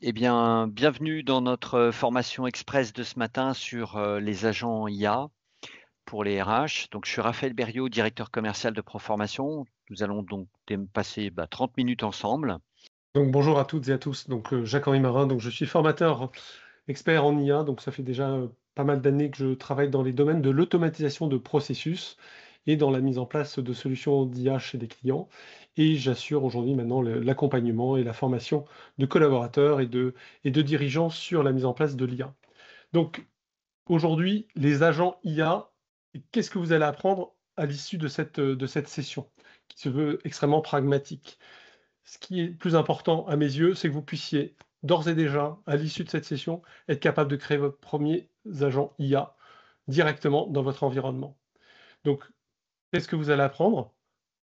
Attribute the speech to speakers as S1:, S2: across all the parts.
S1: Eh bien, bienvenue dans notre formation express de ce matin sur, les agents IA pour les RH. Donc je suis Raphaël Berriot, directeur commercial de Proformation. Nous allons donc passer, 30 minutes ensemble.
S2: Donc bonjour à toutes et à tous, donc Jacques-Henri Marin, donc je suis formateur expert en IA, donc ça fait déjà, pas mal d'années que je travaille dans les domaines de l'automatisation de processus et dans la mise en place de solutions d'IA chez des clients et j'assure aujourd'hui maintenant l'accompagnement et la formation de collaborateurs et de dirigeants sur la mise en place de l'IA. Donc aujourd'hui, les agents IA, qu'est-ce que vous allez apprendre à l'issue de cette session qui se veut extrêmement pragmatique? Ce qui est le plus important à mes yeux, c'est que vous puissiez d'ores et déjà, à l'issue de cette session, être capable de créer votre premier agent IA directement dans votre environnement. Donc, qu'est-ce que vous allez apprendre?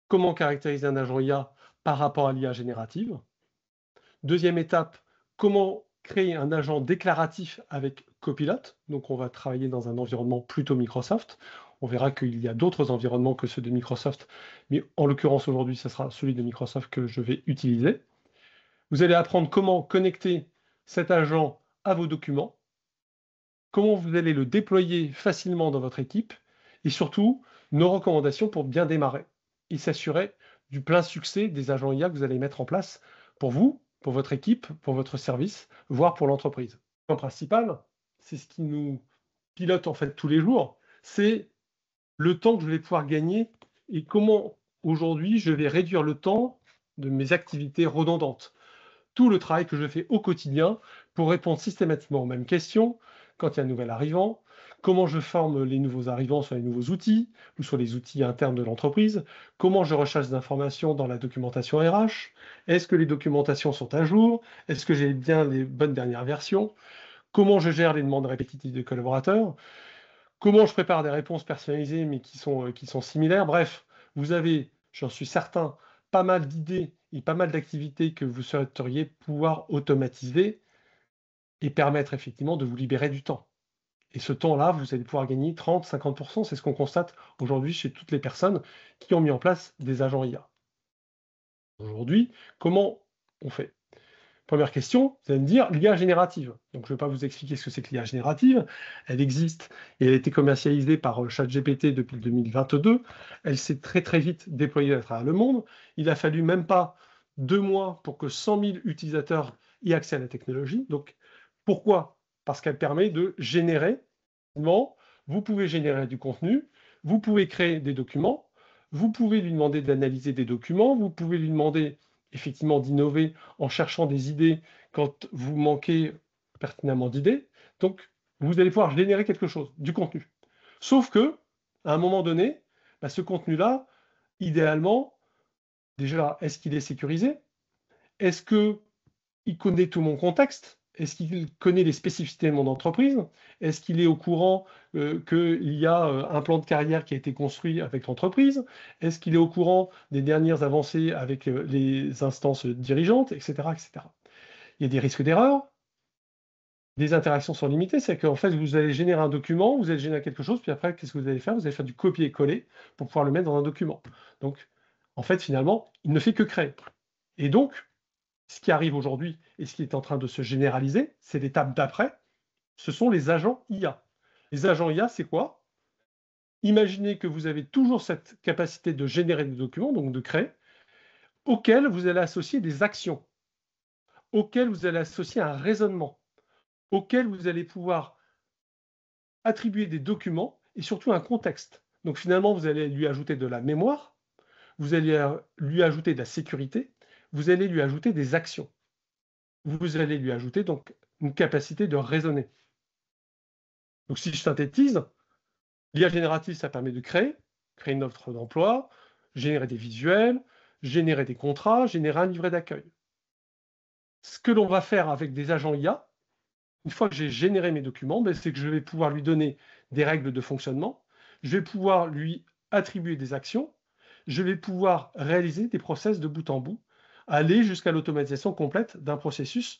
S2: Comment caractériser un agent IA par rapport à l'IA générative? Deuxième étape, comment créer un agent déclaratif avec Copilot? Donc, on va travailler dans un environnement plutôt Microsoft. On verra qu'il y a d'autres environnements que ceux de Microsoft, mais en l'occurrence aujourd'hui, ce sera celui de Microsoft que je vais utiliser. Vous allez apprendre comment connecter cet agent à vos documents, comment vous allez le déployer facilement dans votre équipe et surtout nos recommandations pour bien démarrer et s'assurer du plein succès des agents IA que vous allez mettre en place pour vous, pour votre équipe, pour votre service, voire pour l'entreprise. Le point principal, c'est ce qui nous pilote en fait tous les jours, c'est le temps que je vais pouvoir gagner et comment aujourd'hui je vais réduire le temps de mes activités redondantes, tout le travail que je fais au quotidien pour répondre systématiquement aux mêmes questions quand il y a un nouvel arrivant, comment je forme les nouveaux arrivants sur les nouveaux outils ou sur les outils internes de l'entreprise, comment je recherche des informations dans la documentation RH, est-ce que les documentations sont à jour, est-ce que j'ai bien les bonnes dernières versions, comment je gère les demandes répétitives des collaborateurs, comment je prépare des réponses personnalisées mais qui sont similaires. Bref, vous avez, j'en suis certain, pas mal d'idées et pas mal d'activités que vous souhaiteriez pouvoir automatiser et permettre effectivement de vous libérer du temps. Et ce temps-là, vous allez pouvoir gagner 30-50%. C'est ce qu'on constate aujourd'hui chez toutes les personnes qui ont mis en place des agents IA. Aujourd'hui, comment on fait? Première question, vous allez me dire l'IA générative. Donc, je ne vais pas vous expliquer ce que c'est que l'IA générative. Elle existe et elle a été commercialisée par ChatGPT depuis 2022. Elle s'est très très vite déployée à travers le monde. Il a fallu même pas 2 mois pour que 100 000 utilisateurs aient accès à la technologie. Donc, pourquoi? Parce qu'elle permet de générer. Vous pouvez générer du contenu, vous pouvez créer des documents, vous pouvez lui demander d'analyser des documents, vous pouvez lui demander effectivement d'innover en cherchant des idées quand vous manquez pertinemment d'idées. Donc, vous allez pouvoir générer quelque chose, du contenu. Sauf que, à un moment donné, ce contenu-là, idéalement, déjà, est-ce qu'il est sécurisé? Est-ce qu'il connaît tout mon contexte? Est-ce qu'il connaît les spécificités de mon entreprise? Est-ce qu'il est au courant qu'il y a un plan de carrière qui a été construit avec l'entreprise? Est-ce qu'il est au courant des dernières avancées avec les instances dirigeantes, etc., etc. Il y a des risques d'erreur, des interactions sont limitées, c'est qu'en fait, vous allez générer un document, vous allez générer quelque chose, puis après, qu'est-ce que vous allez faire? Vous allez faire du copier-coller pour pouvoir le mettre dans un document. Donc, en fait, finalement, il ne fait que créer. Et donc, ce qui arrive aujourd'hui et ce qui est en train de se généraliser, c'est l'étape d'après, ce sont les agents IA. Les agents IA, c'est quoi? Imaginez que vous avez toujours cette capacité de générer des documents, donc de créer, auxquels vous allez associer des actions, auxquels vous allez associer un raisonnement, auxquels vous allez pouvoir attribuer des documents et surtout un contexte. Donc finalement, vous allez lui ajouter de la mémoire, vous allez lui ajouter de la sécurité, vous allez lui ajouter des actions. Vous allez lui ajouter donc une capacité de raisonner. Donc si je synthétise, l'IA générative, ça permet de créer une offre d'emploi, générer des visuels, générer des contrats, générer un livret d'accueil. Ce que l'on va faire avec des agents IA, une fois que j'ai généré mes documents, c'est que je vais pouvoir lui donner des règles de fonctionnement, je vais pouvoir lui attribuer des actions, je vais pouvoir réaliser des process de bout en bout, aller jusqu'à l'automatisation complète d'un processus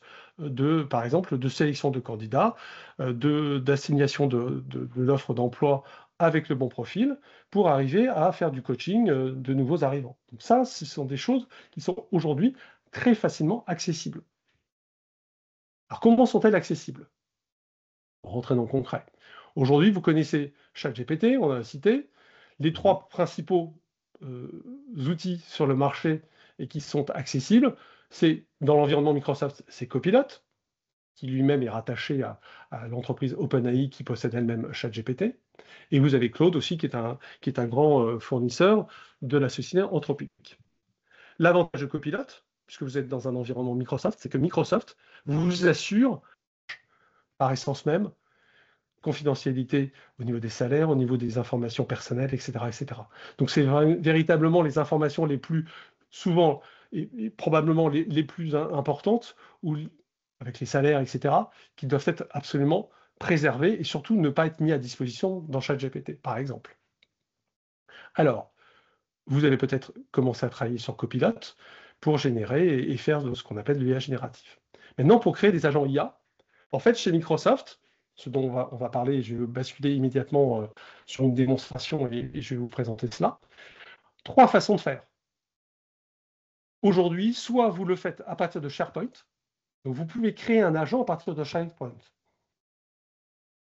S2: par exemple, de sélection de candidats, d'assignation de l'offre d'emploi avec le bon profil, pour arriver à faire du coaching de nouveaux arrivants. Donc ça, ce sont des choses qui sont aujourd'hui très facilement accessibles. Alors, comment sont-elles accessibles? Pour rentrer dans le concret. Aujourd'hui, vous connaissez ChatGPT, on a cité. Les 3 principaux outils sur le marché et qui sont accessibles, c'est dans l'environnement Microsoft, c'est Copilot, qui lui-même est rattaché à l'entreprise OpenAI qui possède elle-même ChatGPT. Et vous avez Claude aussi, qui est un grand fournisseur de la société Anthropic. L'avantage de Copilot, puisque vous êtes dans un environnement Microsoft, c'est que Microsoft vous assure, par essence même, confidentialité au niveau des salaires, au niveau des informations personnelles, etc. etc. Donc c'est véritablement les informations les plus souvent et probablement les plus importantes, où, avec les salaires, etc., qui doivent être absolument préservées et surtout ne pas être mis à disposition dans ChatGPT, par exemple. Alors, vous allez peut-être commencer à travailler sur Copilot pour générer et faire ce qu'on appelle de l'IA génératif. Maintenant, pour créer des agents IA, en fait, chez Microsoft, ce dont on va parler, je vais basculer immédiatement sur une démonstration et je vais vous présenter cela. 3 façons de faire. Aujourd'hui, soit vous le faites à partir de SharePoint, donc vous pouvez créer un agent à partir de SharePoint.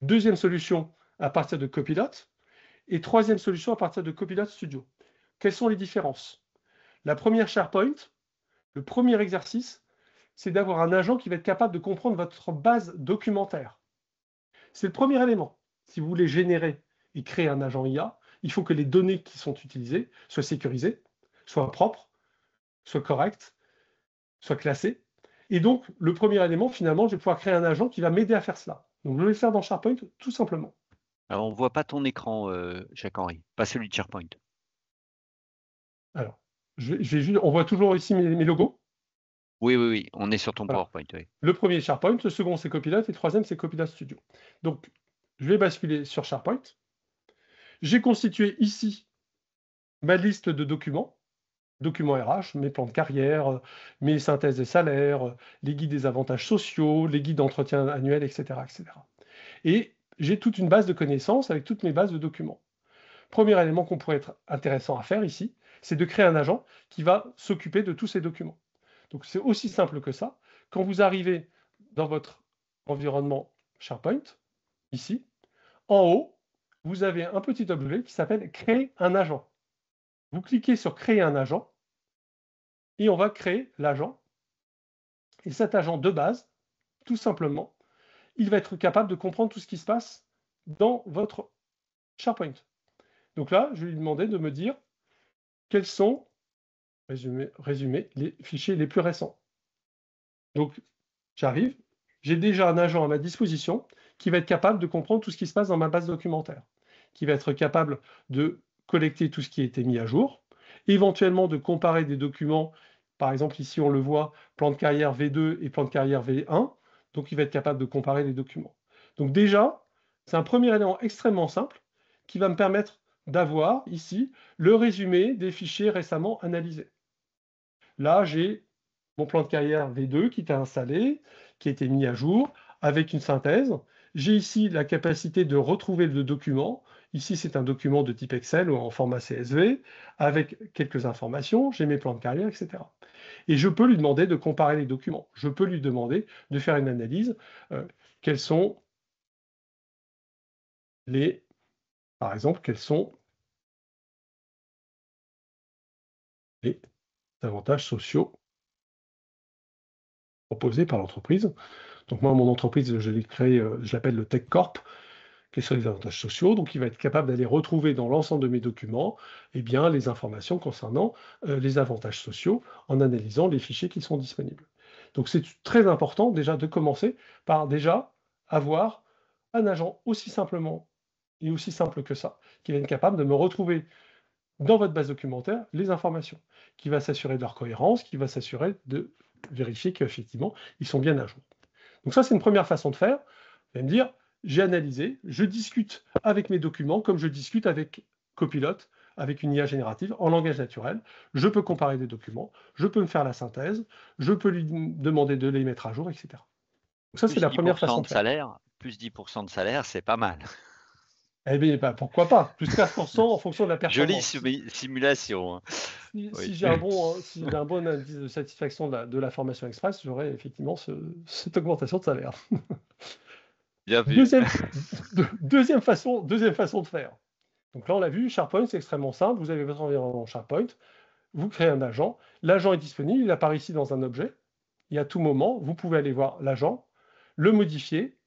S2: Deuxième solution, à partir de Copilot. Et troisième solution, à partir de Copilot Studio. Quelles sont les différences? La première SharePoint, le premier exercice, c'est d'avoir un agent qui va être capable de comprendre votre base documentaire. C'est le premier élément. Si vous voulez générer et créer un agent IA, il faut que les données qui sont utilisées soient sécurisées, soient propres, soient correctes, soient classées. Et donc, le premier élément, finalement, je vais pouvoir créer un agent qui va m'aider à faire cela. Donc, je vais le faire dans SharePoint, tout simplement.
S1: Alors, on ne voit pas ton écran, Jacques-Henri, pas celui de SharePoint.
S2: Alors, on voit toujours ici mes logos.
S1: Oui, on est sur ton
S2: Voilà.
S1: PowerPoint. Oui.
S2: Le premier, SharePoint, le second, c'est Copilot, et le troisième, c'est Copilot Studio. Donc, je vais basculer sur SharePoint. J'ai constitué ici ma liste de documents RH, mes plans de carrière, mes synthèses des salaires, les guides des avantages sociaux, les guides d'entretien annuel, etc., etc. Et j'ai toute une base de connaissances avec toutes mes bases de documents. Premier élément qu'on pourrait être intéressant à faire ici, c'est de créer un agent qui va s'occuper de tous ces documents. Donc c'est aussi simple que ça. Quand vous arrivez dans votre environnement SharePoint, ici, en haut, vous avez un petit objet qui s'appelle Créer un agent. Vous cliquez sur Créer un agent et on va créer l'agent. Et cet agent de base, tout simplement, il va être capable de comprendre tout ce qui se passe dans votre SharePoint. Donc là, je vais lui demander de me dire quels sont, résumer les fichiers les plus récents. Donc, j'arrive, j'ai déjà un agent à ma disposition qui va être capable de comprendre tout ce qui se passe dans ma base documentaire, qui va être capable de collecter tout ce qui a été mis à jour, éventuellement de comparer des documents, par exemple ici on le voit, plan de carrière V2 et plan de carrière V1, donc il va être capable de comparer les documents. Donc déjà, c'est un premier élément extrêmement simple qui va me permettre d'avoir ici le résumé des fichiers récemment analysés. Là, j'ai mon plan de carrière V2 qui est installé, qui a été mis à jour avec une synthèse. J'ai ici la capacité de retrouver le document. Ici, c'est un document de type Excel ou en format CSV avec quelques informations. J'ai mes plans de carrière, etc. Et je peux lui demander de comparer les documents. Je peux lui demander de faire une analyse. Quels sont par exemple, quels sont les avantages sociaux proposés par l'entreprise. Donc moi, mon entreprise, je l'ai créée, je l'appelle le Tech Corp. Quels sont les avantages sociaux? Donc il va être capable d'aller retrouver dans l'ensemble de mes documents les informations concernant les avantages sociaux en analysant les fichiers qui sont disponibles. Donc c'est très important déjà de commencer par déjà avoir un agent aussi simplement et aussi simple que ça, qui va être capable de me retrouver dans votre base documentaire les informations, qui va s'assurer de leur cohérence, qui va s'assurer de vérifier qu'effectivement, ils sont bien à jour. Donc ça, c'est une première façon de faire. Vous allez me dire, j'ai analysé, je discute avec mes documents comme je discute avec Copilot, avec une IA générative en langage naturel. Je peux comparer des documents, je peux me faire la synthèse, je peux lui demander de les mettre à jour, etc. Donc ça, c'est la première façon de faire.
S1: Plus 10% de salaire, c'est pas mal.
S2: Eh bien, bah, pourquoi pas? Plus 15% en fonction de la
S1: Jolie
S2: performance.
S1: simulation, hein.
S2: Si
S1: Oui.
S2: j'ai un bon, si j'ai un bon indice de satisfaction de la formation express, j'aurai effectivement cette augmentation de salaire.
S1: Bien vu.
S2: Deuxième, deuxième façon de faire. Donc là, on l'a vu, SharePoint, c'est extrêmement simple. Vous avez votre environnement SharePoint, vous créez un agent. L'agent est disponible, il apparaît ici dans un objet. Et à tout moment, vous pouvez aller voir l'agent, le modifier.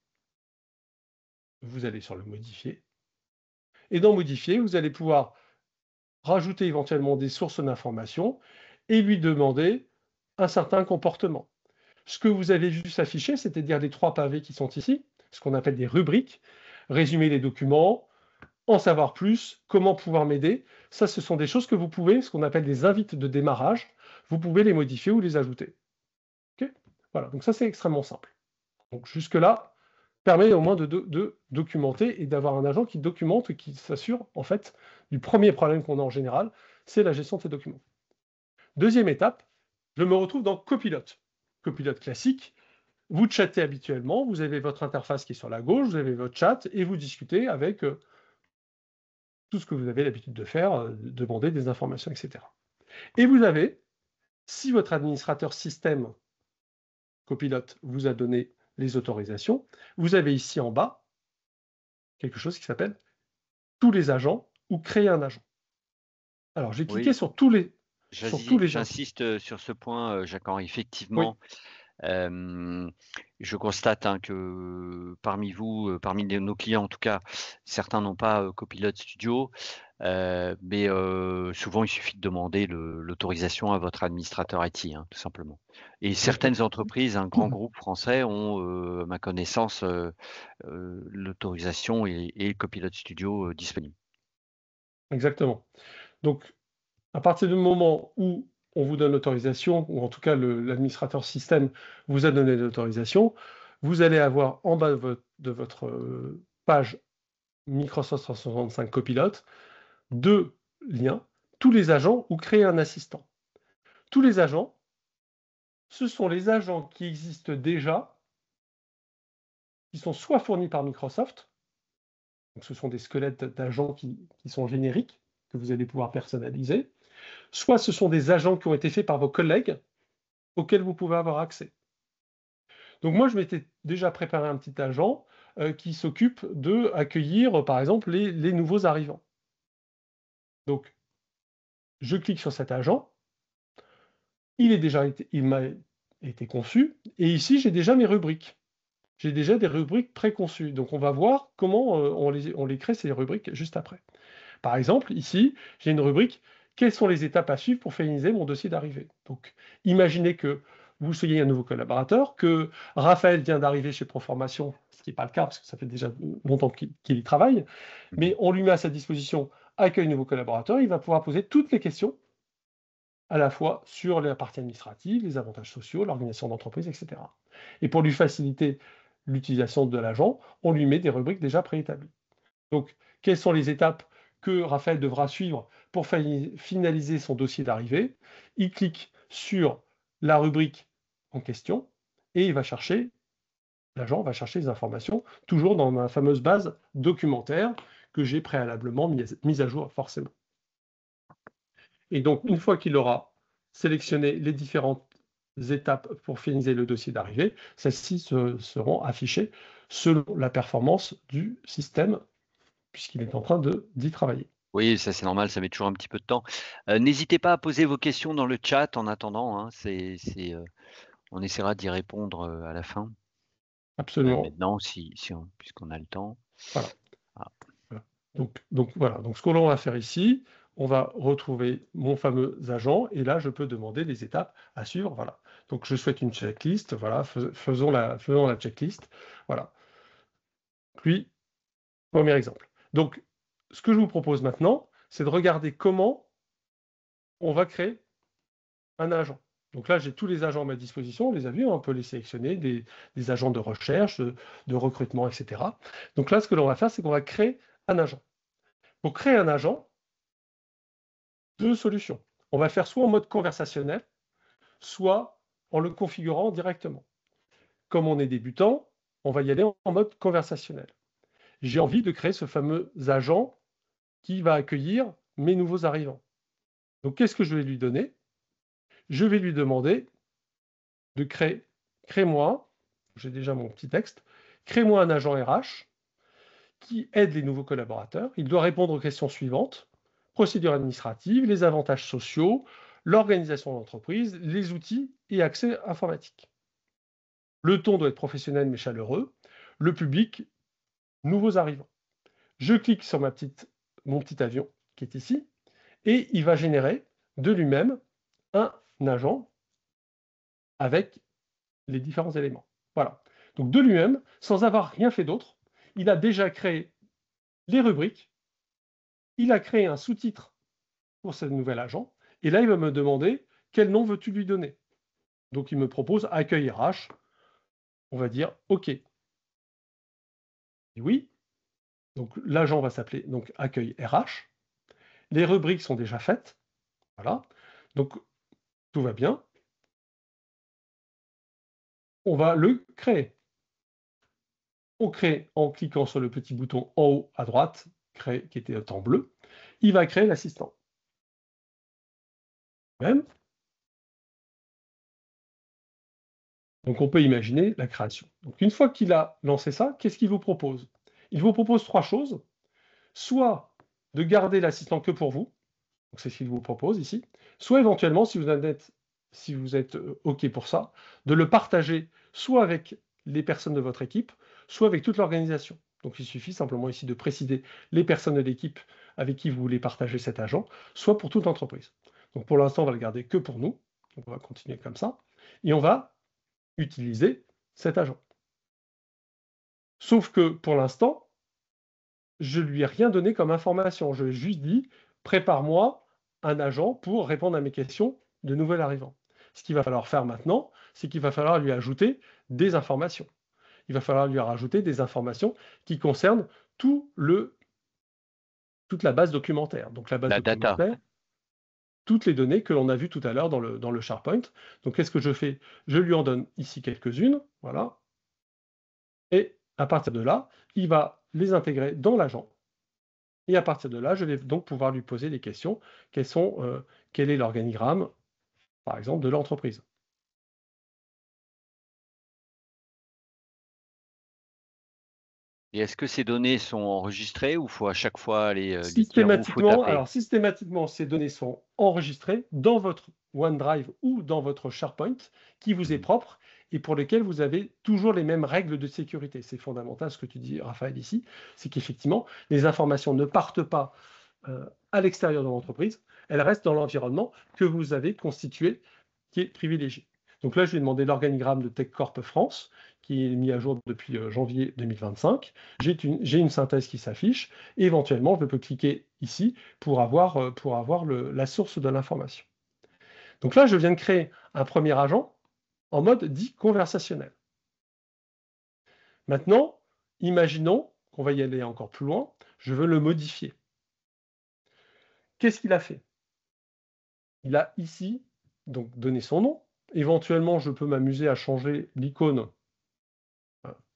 S2: Vous allez sur le modifier. Et dans modifier, vous allez pouvoir rajouter éventuellement des sources d'informations et lui demander un certain comportement. Ce que vous avez vu s'afficher, c'est-à-dire les 3 pavés qui sont ici, ce qu'on appelle des rubriques, résumer les documents, en savoir plus, comment pouvoir m'aider. Ça, ce sont des choses que vous pouvez, ce qu'on appelle des invites de démarrage, vous pouvez les modifier ou les ajouter. Okay, voilà, donc ça, c'est extrêmement simple. Donc jusque-là, permet au moins de documenter et d'avoir un agent qui documente et qui s'assure, en fait, du premier problème qu'on a en général, c'est la gestion de ces documents. Deuxième étape, je me retrouve dans Copilot. Copilot classique, vous chattez habituellement, vous avez votre interface qui est sur la gauche, vous avez votre chat et vous discutez avec tout ce que vous avez l'habitude de faire, demander des informations, etc. Et vous avez, si votre administrateur système Copilot vous a donné les autorisations, vous avez ici en bas quelque chose qui s'appelle tous les agents ou créer un agent. Alors j'ai cliqué
S1: Oui,
S2: sur tous les agents.
S1: j'insiste sur ce point, Jacques-Henri.
S2: Oui,
S1: Effectivement, je constate, hein, que parmi vous, parmi nos clients en tout cas, certains n'ont pas, Copilot Studio, mais souvent il suffit de demander l'autorisation à votre administrateur IT, hein, tout simplement. Et certaines entreprises, un grand groupe français ont, à ma connaissance, l'autorisation et Copilot Studio, disponible.
S2: exactement. Donc à partir du moment où on vous donne l'autorisation, ou en tout cas l'administrateur système vous a donné l'autorisation, vous allez avoir en bas de votre page Microsoft 365 Copilot 2 liens, tous les agents ou créer un assistant. Tous les agents, ce sont les agents qui existent déjà, qui sont soit fournis par Microsoft, donc ce sont des squelettes d'agents qui sont génériques, que vous allez pouvoir personnaliser, soit ce sont des agents qui ont été faits par vos collègues, auxquels vous pouvez avoir accès. Donc moi, je m'étais déjà préparé un petit agent qui s'occupe d'accueillir, par exemple, les nouveaux arrivants. Donc, je clique sur cet agent, il m'a été conçu, et ici, j'ai déjà mes rubriques. J'ai déjà des rubriques préconçues. Donc, on va voir comment on les crée, ces rubriques, juste après. Par exemple, ici, j'ai une rubrique « Quelles sont les étapes à suivre pour finaliser mon dossier d'arrivée ?» Donc, imaginez que vous soyez un nouveau collaborateur, que Raphaël vient d'arriver chez Proformation, ce qui n'est pas le cas parce que ça fait déjà longtemps qu'il y travaille, mais on lui met à sa disposition « Accueil nouveau collaborateur », il va pouvoir poser toutes les questions, à la fois sur la partie administrative, les avantages sociaux, l'organisation d'entreprise, etc. Et pour lui faciliter l'utilisation de l'agent, on lui met des rubriques déjà préétablies. Donc, quelles sont les étapes que Raphaël devra suivre pour finaliser son dossier d'arrivée? Il clique sur la rubrique en question et l'agent va chercher les informations, toujours dans ma fameuse base documentaire que j'ai préalablement mise à jour forcément. Et donc, une fois qu'il aura sélectionné les différentes étapes pour finaliser le dossier d'arrivée, celles-ci seront affichées selon la performance du système puisqu'il est en train d'y travailler.
S1: Oui, ça c'est normal, ça met toujours un petit peu de temps. N'hésitez pas à poser vos questions dans le chat en attendant, hein, on essaiera d'y répondre, à la fin.
S2: Absolument.
S1: Maintenant puisqu'on a le temps.
S2: Voilà.
S1: Ah.
S2: Voilà. Donc voilà, donc ce que l'on va faire ici, on va retrouver mon fameux agent et là, je peux demander les étapes à suivre. Voilà. Donc je souhaite une checklist. Voilà, faisons la checklist. Voilà. Puis, premier exemple. Donc, ce que je vous propose maintenant, c'est de regarder comment on va créer un agent. Donc là, j'ai tous les agents à ma disposition, on les a vus, on peut les sélectionner, des agents de recherche, de recrutement, etc. Donc là, ce que l'on va faire, c'est qu'on va créer un agent. Pour créer un agent, 2 solutions. On va le faire soit en mode conversationnel, soit en le configurant directement. Comme on est débutant, on va y aller en mode conversationnel. j'ai envie de créer ce fameux agent qui va accueillir mes nouveaux arrivants. Donc, qu'est-ce que je vais lui donner? Je vais lui demander de crée-moi, j'ai déjà mon petit texte, crée-moi un agent RH qui aide les nouveaux collaborateurs. Il doit répondre aux questions suivantes: procédures administratives, les avantages sociaux, l'organisation de l'entreprise, les outils et accès informatique. Le ton doit être professionnel mais chaleureux. Le public, nouveaux arrivants. Je clique sur mon petit avion qui est ici et il va générer de lui-même un agent avec les différents éléments. Voilà. Donc de lui-même, sans avoir rien fait d'autre, il a déjà créé les rubriques, il a créé un sous-titre pour ce nouvel agent, et là il va me demander quel nom veux-tu lui donner. Donc il me propose accueil RH, on va dire OK. Et oui, donc l'agent va s'appeler donc accueil RH. Les rubriques sont déjà faites, voilà. Donc tout va bien. On va le créer. On crée en cliquant sur le petit bouton en haut à droite, créer, qui était en bleu. Il va créer l'assistant. Même. Donc on peut imaginer la création. Donc une fois qu'il a lancé ça, qu'est-ce qu'il vous propose? Il vous propose trois choses. Soit de garder l'assistant que pour vous, donc c'est ce qu'il vous propose ici, soit éventuellement, si vous êtes OK pour ça, de le partager soit avec les personnes de votre équipe, soit avec toute l'organisation. Donc il suffit simplement ici de préciser les personnes de l'équipe avec qui vous voulez partager cet agent, soit pour toute l'entreprise. Donc pour l'instant, on va le garder que pour nous. Donc on va continuer comme ça. Et on va utiliser cet agent. Sauf que pour l'instant, je ne lui ai rien donné comme information. Je lui ai juste dit, prépare-moi un agent pour répondre à mes questions de nouvel arrivant. Ce qu'il va falloir faire maintenant, c'est qu'il va falloir lui ajouter des informations. Il va falloir lui rajouter des informations qui concernent toute la base documentaire. Donc la base
S1: La data.
S2: documentaire, toutes les données que l'on a vues tout à l'heure dans le SharePoint. Donc qu'est-ce que je fais? Je lui en donne ici quelques-unes, voilà. Et à partir de là, il va les intégrer dans l'agent. Et à partir de là, je vais donc pouvoir lui poser des questions. Quel est l'organigramme, par exemple, de l'entreprise?
S1: Et est-ce que ces données sont enregistrées ou faut à chaque fois aller les dire ou faut
S2: Systématiquement,
S1: taper?
S2: alors systématiquement, ces données sont enregistrées dans votre OneDrive ou dans votre SharePoint qui vous est propre et pour lequel vous avez toujours les mêmes règles de sécurité. C'est fondamental ce que tu dis, Raphaël, ici, c'est qu'effectivement, les informations ne partent pas à l'extérieur de l'entreprise, elles restent dans l'environnement que vous avez constitué, qui est privilégié. Donc là, je vais demander l'organigramme de TechCorp France, qui est mis à jour depuis janvier 2025. J'ai une synthèse qui s'affiche, et éventuellement, je peux cliquer ici pour avoir la source de l'information. Donc là, je viens de créer un premier agent en mode dit conversationnel. Maintenant, imaginons qu'on va y aller encore plus loin, je veux le modifier. Qu'est-ce qu'il a fait? Il a ici donc donné son nom. Éventuellement, je peux m'amuser à changer l'icône.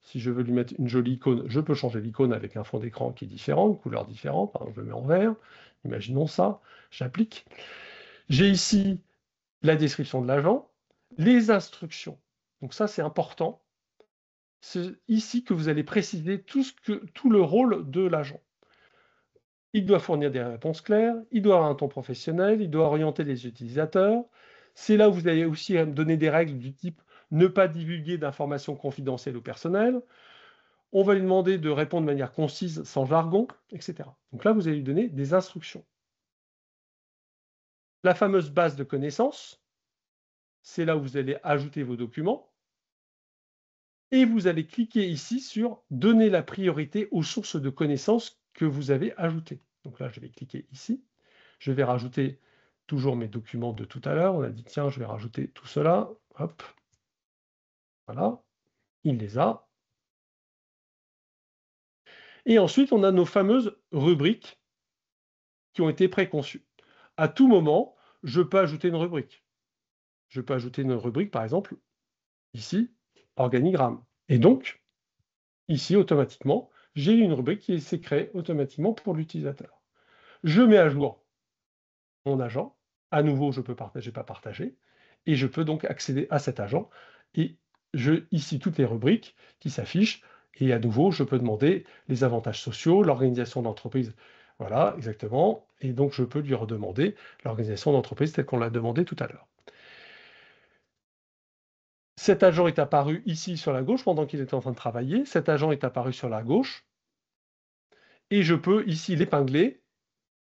S2: Si je veux lui mettre une jolie icône, je peux changer l'icône avec un fond d'écran qui est différent, une couleur différente. Par exemple, je le mets en vert. Imaginons ça. J'applique. J'ai ici la description de l'agent, les instructions. Donc ça, c'est important. C'est ici que vous allez préciser tout le rôle de l'agent. Il doit fournir des réponses claires, il doit avoir un ton professionnel, il doit orienter les utilisateurs. C'est là où vous allez aussi donner des règles du type ne pas divulguer d'informations confidentielles ou personnelles. On va lui demander de répondre de manière concise, sans jargon, etc. Donc là, vous allez lui donner des instructions. La fameuse base de connaissances, c'est là où vous allez ajouter vos documents. Et vous allez cliquer ici sur « Donner la priorité aux sources de connaissances que vous avez ajoutées ». Donc là, je vais cliquer ici. Je vais rajouter toujours mes documents de tout à l'heure. On a dit, tiens, je vais rajouter tout cela. Hop. Voilà. Il les a. Et ensuite, on a nos fameuses rubriques qui ont été préconçues. À tout moment, je peux ajouter une rubrique. Je peux ajouter une rubrique, par exemple, ici, organigramme. Et donc, ici, automatiquement, j'ai une rubrique qui s'est créée automatiquement pour l'utilisateur. Je mets à jour mon agent. À nouveau, je peux partager, pas partager. Et je peux donc accéder à cet agent. Et ici, toutes les rubriques qui s'affichent. Et à nouveau, je peux demander les avantages sociaux, l'organisation d'entreprise. Voilà, exactement. Et donc, je peux lui redemander l'organisation d'entreprise telle qu'on l'a demandé tout à l'heure. Cet agent est apparu ici sur la gauche pendant qu'il était en train de travailler. Cet agent est apparu sur la gauche. Et je peux ici l'épingler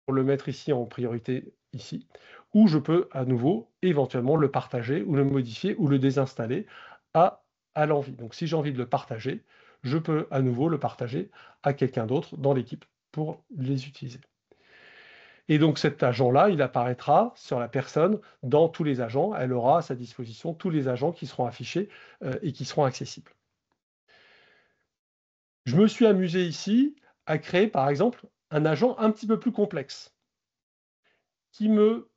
S2: pour le mettre ici en priorité, ici, ou je peux à nouveau éventuellement le partager ou le modifier ou le désinstaller à l'envie. Donc si j'ai envie de le partager, je peux à nouveau le partager à quelqu'un d'autre dans l'équipe pour les utiliser. Et donc cet agent-là, il apparaîtra sur la personne dans tous les agents. Elle aura à sa disposition tous les agents qui seront affichés et qui seront accessibles. Je me suis amusé ici à créer, par exemple, un agent un petit peu plus complexe qui me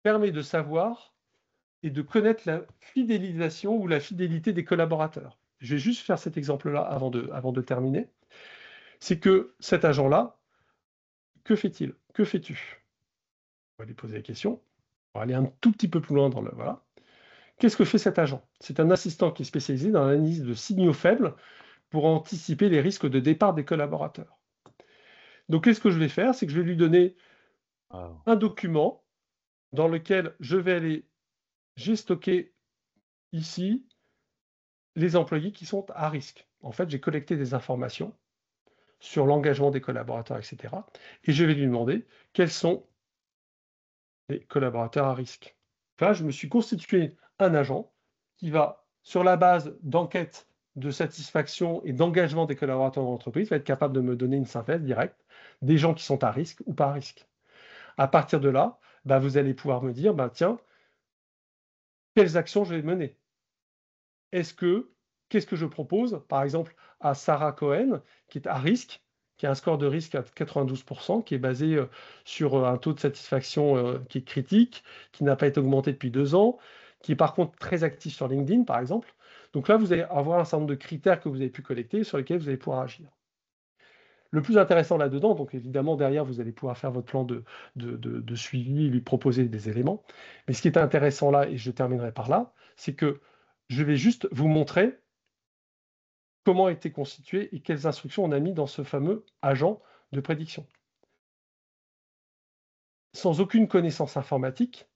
S2: permet de savoir et de connaître la fidélisation ou la fidélité des collaborateurs. Je vais juste faire cet exemple-là avant de terminer. C'est que cet agent-là, que fait-il? Que fais-tu? On va lui poser la question. On va aller un tout petit peu plus loin dans le... Voilà. Qu'est-ce que fait cet agent? C'est un assistant qui est spécialisé dans l'analyse de signaux faibles pour anticiper les risques de départ des collaborateurs. Donc, qu'est-ce que je vais faire? C'est que je vais lui donner un document dans lequel je vais aller... J'ai stocké ici les employés qui sont à risque. En fait, j'ai collecté des informations sur l'engagement des collaborateurs, etc. Et je vais lui demander quels sont les collaborateurs à risque. Là, je me suis constitué un agent qui va, sur la base d'enquêtes de satisfaction et d'engagement des collaborateurs de l'entreprise, va être capable de me donner une synthèse directe des gens qui sont à risque ou pas à risque. À partir de là, vous allez pouvoir me dire, tiens, quelles actions je vais mener? Qu'est-ce que je propose, par exemple, à Sarah Cohen, qui est à risque, qui a un score de risque à 92%, qui est basé sur un taux de satisfaction qui est critique, qui n'a pas été augmenté depuis 2 ans, qui est par contre très actif sur LinkedIn, par exemple. Donc là, vous allez avoir un certain nombre de critères que vous avez pu collecter sur lesquels vous allez pouvoir agir. Le plus intéressant là-dedans, donc évidemment, derrière, vous allez pouvoir faire votre plan de suivi, lui proposer des éléments. Mais ce qui est intéressant là, et je terminerai par là, c'est que je vais juste vous montrer comment a été constitué et quelles instructions on a mis dans ce fameux agent de prédiction. Sans aucune connaissance informatique,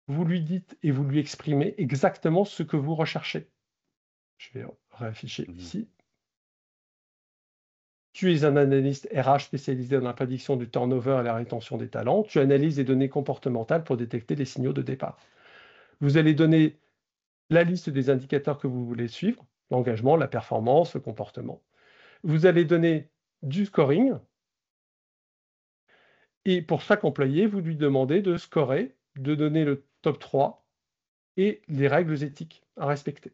S2: vous lui dites et vous lui exprimez exactement ce que vous recherchez. Je vais réafficher ici. Tu es un analyste RH spécialisé dans la prédiction du turnover et la rétention des talents. Tu analyses les données comportementales pour détecter les signaux de départ. Vous allez donner la liste des indicateurs que vous voulez suivre, l'engagement, la performance, le comportement. Vous allez donner du scoring. Et pour chaque employé, vous lui demandez de scorer, de donner le top 3 et les règles éthiques à respecter.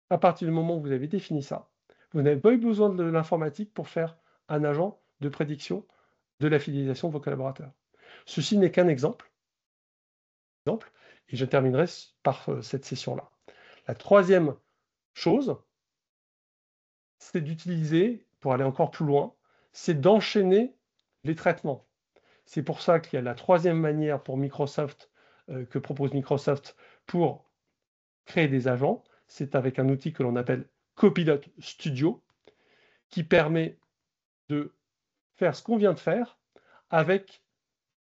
S2: À partir du moment où vous avez défini ça, vous n'avez pas eu besoin de l'informatique pour faire un agent de prédiction de la fidélisation de vos collaborateurs. Ceci n'est qu'un exemple, et je terminerai par cette session-là. La troisième chose, c'est d'utiliser, pour aller encore plus loin, c'est d'enchaîner les traitements. C'est pour ça qu'il y a la troisième manière pour Microsoft, que propose Microsoft pour créer des agents. C'est avec un outil que l'on appelle Copilot Studio, qui permet de faire ce qu'on vient de faire avec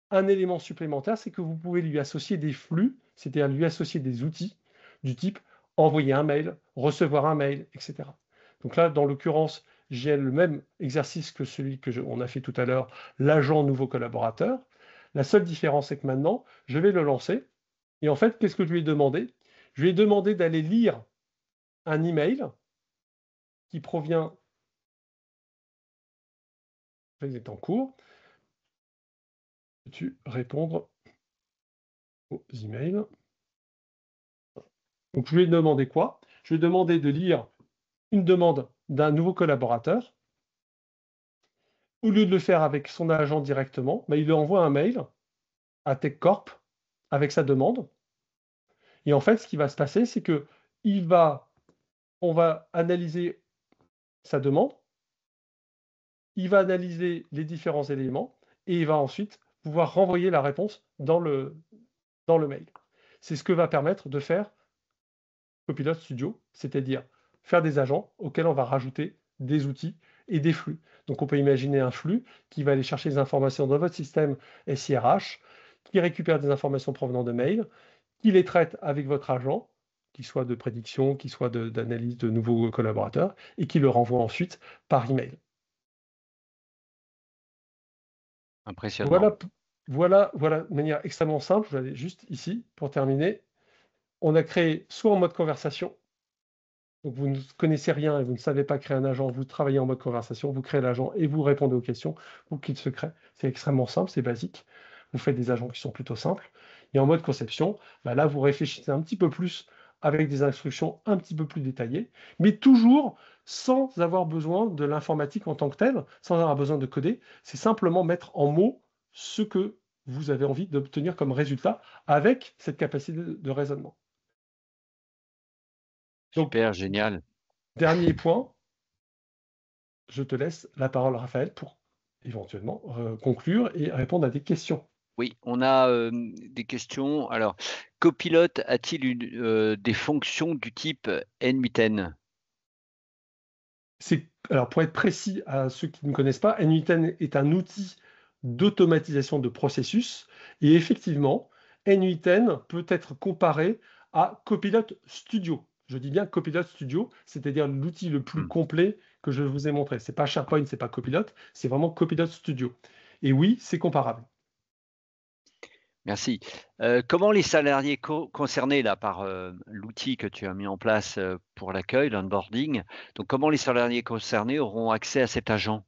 S2: un élément supplémentaire, c'est que vous pouvez lui associer des flux, c'est-à-dire lui associer des outils du type envoyer un mail, recevoir un mail, etc. Donc là, dans l'occurrence, j'ai le même exercice que celui qu'on a fait tout à l'heure, l'agent nouveau collaborateur. La seule différence, c'est que maintenant, je vais le lancer. Et en fait, qu'est-ce que je lui ai demandé? Je lui ai demandé d'aller lire un email qui provient, il est en cours, peux-tu répondre aux emails? Donc je lui ai demandé quoi? Je lui ai demandé de lire une demande d'un nouveau collaborateur. Au lieu de le faire avec son agent directement, il lui envoie un mail à TechCorp avec sa demande. Et en fait, ce qui va se passer, c'est que on va analyser sa demande, il va analyser les différents éléments et il va ensuite pouvoir renvoyer la réponse dans le mail. C'est ce que va permettre de faire Copilot Studio, c'est-à-dire faire des agents auxquels on va rajouter des outils et des flux. Donc on peut imaginer un flux qui va aller chercher des informations dans votre système SIRH, qui récupère des informations provenant de mails, qui les traite avec votre agent, qu'il soit de prédiction, qu'il soit d'analyse de nouveaux collaborateurs, et qui le renvoie ensuite par email.
S1: Impressionnant.
S2: Voilà, de manière extrêmement simple, je vais aller juste ici pour terminer. On a créé soit en mode conversation, donc vous ne connaissez rien et vous ne savez pas créer un agent, vous travaillez en mode conversation, vous créez l'agent et vous répondez aux questions pour qu'il se crée. C'est extrêmement simple, c'est basique. Vous faites des agents qui sont plutôt simples. Et en mode conception, là, vous réfléchissez un petit peu plus avec des instructions un petit peu plus détaillées, mais toujours sans avoir besoin de l'informatique en tant que telle, sans avoir besoin de coder. C'est simplement mettre en mots ce que vous avez envie d'obtenir comme résultat avec cette capacité de raisonnement. Donc,
S1: Super, génial.
S2: dernier point, je te laisse la parole, Raphaël, pour éventuellement conclure et répondre à des questions.
S1: Oui, on a des questions. Alors, Copilot a-t-il des fonctions du type N8N?
S2: Alors, pour être précis à ceux qui ne connaissent pas, N8N est un outil d'automatisation de processus. Et effectivement, N8N peut être comparé à Copilot Studio. Je dis bien Copilot Studio, c'est-à-dire l'outil le plus
S1: Hmm.
S2: complet que je vous ai montré. Ce n'est pas SharePoint, ce n'est pas Copilot, c'est vraiment Copilot Studio. Et oui, c'est comparable.
S1: Merci. Comment les salariés concernés là, par l'outil que tu as mis en place pour l'accueil, l'onboarding, donc comment les salariés concernés auront accès à cet agent?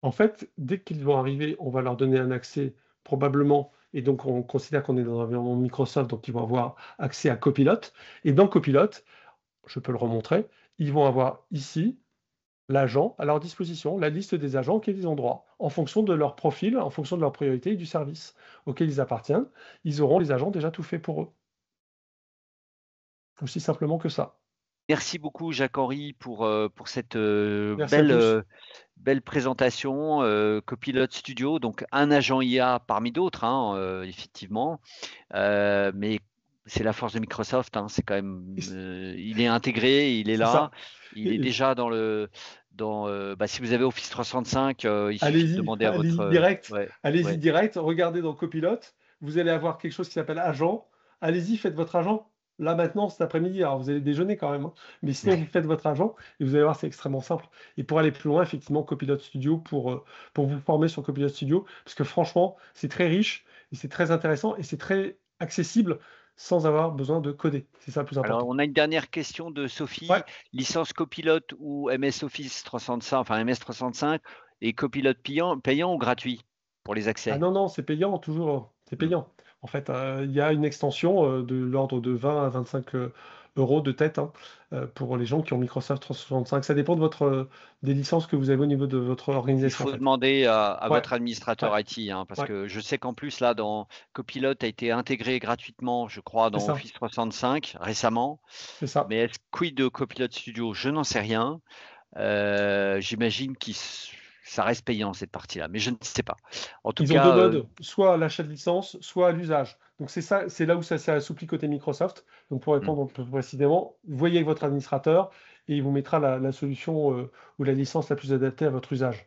S2: En fait, dès qu'ils vont arriver, on va leur donner un accès probablement, et donc on considère qu'on est dans un environnement Microsoft, donc ils vont avoir accès à Copilot. Et dans Copilot, je peux le remontrer, ils vont avoir ici l'agent à leur disposition, la liste des agents auxquels ils ont droit, en fonction de leur profil, en fonction de leur priorité et du service auquel ils appartiennent. Ils auront les agents déjà tout faits pour eux. Aussi simplement que ça.
S1: Merci beaucoup Jacques-Henri pour cette
S2: Merci à tous.
S1: belle présentation. Copilot Studio, donc un agent IA parmi d'autres, hein, effectivement. Mais c'est la force de Microsoft, hein, c'est quand même, il est intégré, il est
S2: C'est
S1: là,
S2: ça.
S1: il est déjà si vous avez Office 365, il suffit de demander à votre, ouais,
S2: Allez-y
S1: ouais.
S2: direct, regardez dans Copilot, vous allez avoir quelque chose qui s'appelle agent. Allez-y, faites votre agent. Là maintenant, cet après-midi, alors vous allez déjeuner quand même, hein, mais sinon vous faites votre agent et vous allez voir, c'est extrêmement simple. Et pour aller plus loin, effectivement, Copilot Studio pour vous former sur Copilot Studio, parce que franchement, c'est très riche et c'est très intéressant et c'est très accessible sans avoir besoin de coder. C'est ça le plus
S1: Alors,
S2: important.
S1: on a une dernière question de Sophie.
S2: Ouais.
S1: Licence Copilot ou MS Office 365, enfin MS 365 et Copilot payant ou gratuit pour les
S2: Ah
S1: accès?
S2: non, non, c'est payant, toujours, c'est
S1: Hmm.
S2: payant. En fait, il y a une extension de l'ordre de 20 à 25 euros de tête, hein, pour les gens qui ont Microsoft 365. Ça dépend de des licences que vous avez au niveau de votre
S1: Il
S2: organisation, en
S1: faut
S2: fait.
S1: demander à
S2: Ouais,
S1: votre administrateur
S2: ouais,
S1: IT, hein, parce
S2: ouais,
S1: que je sais qu'en plus, là, dans Copilot a été intégré gratuitement, je crois,
S2: c'est
S1: dans
S2: ça,
S1: Office 365 récemment.
S2: c'est ça.
S1: Mais quid de Copilot Studio? Je n'en sais rien. J'imagine ça reste payant cette partie-là, mais je ne sais pas. En tout
S2: Ils ont deux
S1: cas,
S2: modes, soit à l'achat de licence, soit à l'usage. Donc c'est ça, c'est là où ça s'est assoupli côté Microsoft. Donc pour
S1: hmm.
S2: répondre plus précisément, voyez avec votre administrateur et il vous mettra la solution ou la licence la plus adaptée à votre usage.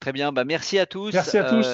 S1: Très bien, bah, merci à tous.
S2: Merci à tous.